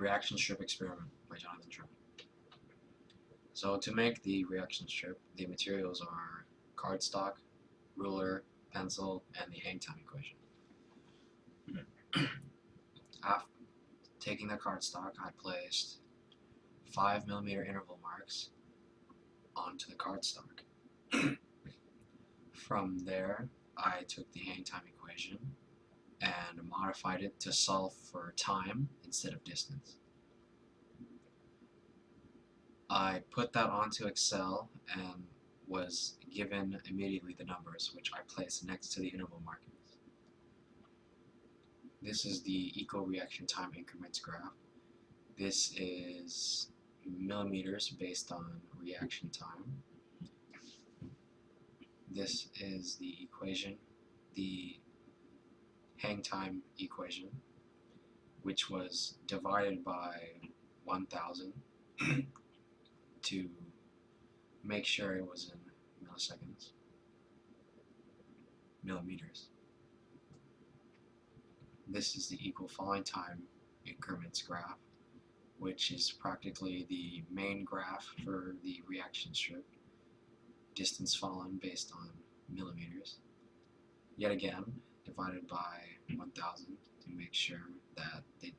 Reaction strip experiment by Jonathan Sherman. So to make the reaction strip, the materials are cardstock, ruler, pencil, and the hang time equation. After taking the cardstock, I placed 5mm interval marks onto the cardstock. From there, I took the hang time equation and modified it to solve for time instead of distance. I put that onto Excel and was given immediately the numbers, which I placed next to the interval markings. This is the equal reaction time increments graph. This is millimeters based on reaction time. This is the equation, the hang time equation, which was divided by 1000 to make sure it was in milliseconds, millimeters. This is the equal falling time increments graph, which is practically the main graph for the reaction strip, distance fallen based on millimeters. Yet again, divided by 1000 to make sure that the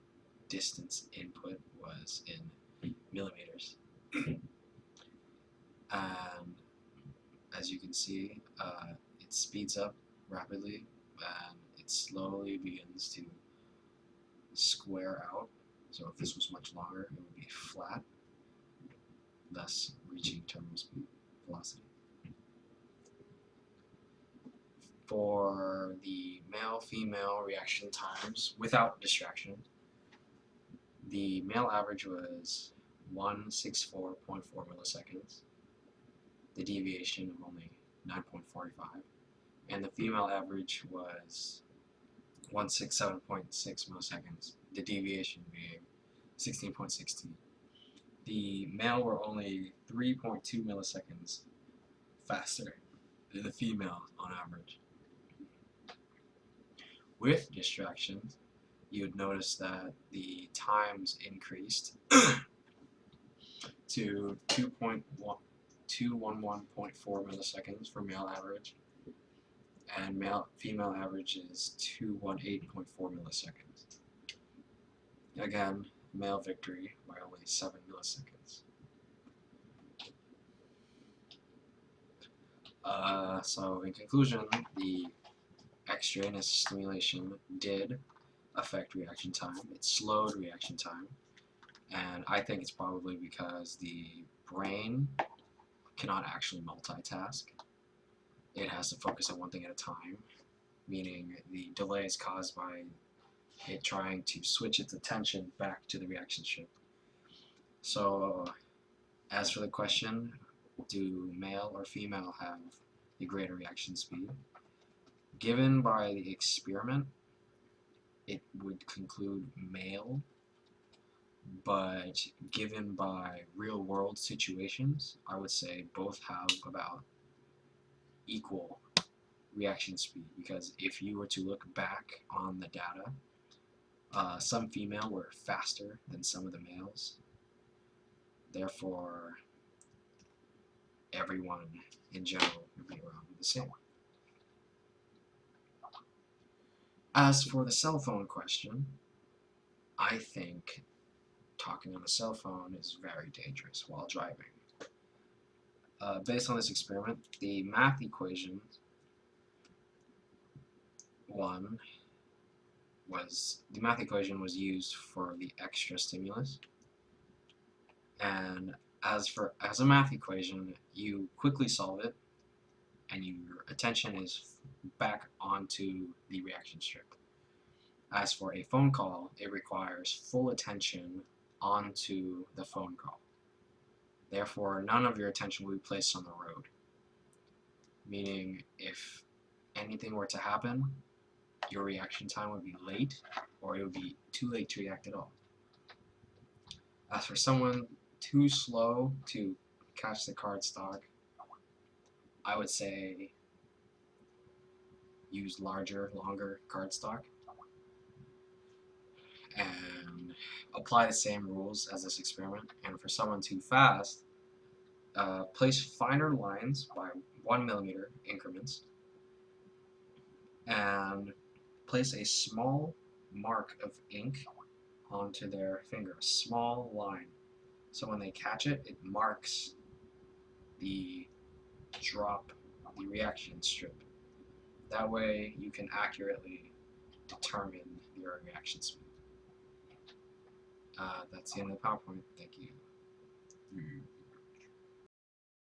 distance input was in millimeters. And as you can see, it speeds up rapidly and it slowly begins to square out. So if this was much longer, it would be flat, thus reaching terminal speed velocity. For the male-female reaction times without distraction, the male average was 164.4 milliseconds, the deviation of only 9.45, and the female average was 167.6 milliseconds, the deviation being 16.16. The male were only 3.2 milliseconds faster than the female on average. With distractions, you would notice that the times increased to 211.4 milliseconds for male average, and female average is 218.4 milliseconds. Again, male victory by only 7 milliseconds. So in conclusion, the extraneous stimulation did affect reaction time. It slowed reaction time, and I think it's probably because the brain cannot actually multitask. It has to focus on one thing at a time, meaning the delay is caused by it trying to switch its attention back to the reaction strip. So as for the question, do male or female have the greater reaction speed? Given by the experiment, it would conclude male, but given by real-world situations, I would say both have about equal reaction speed, because if you were to look back on the data, some female were faster than some of the males. Therefore, everyone in general would be around the same. As for the cell phone question, I think talking on a cell phone is very dangerous while driving. Based on this experiment, the math equation was used for the extra stimulus, and as a math equation, you quickly solve it and your attention is back onto the reaction strip. As for a phone call, it requires full attention onto the phone call. Therefore, none of your attention will be placed on the road. Meaning, if anything were to happen, your reaction time would be late, or it would be too late to react at all. As for someone too slow to catch the cardstock, I would say use larger, longer cardstock and apply the same rules as this experiment, and for someone too fast, place finer lines by 1 millimeter increments, and place a small mark of ink onto their finger, a small line. So when they catch it, it marks the drop, the reaction strip. That way you can accurately determine your reaction speed. That's the end of the PowerPoint. Thank you.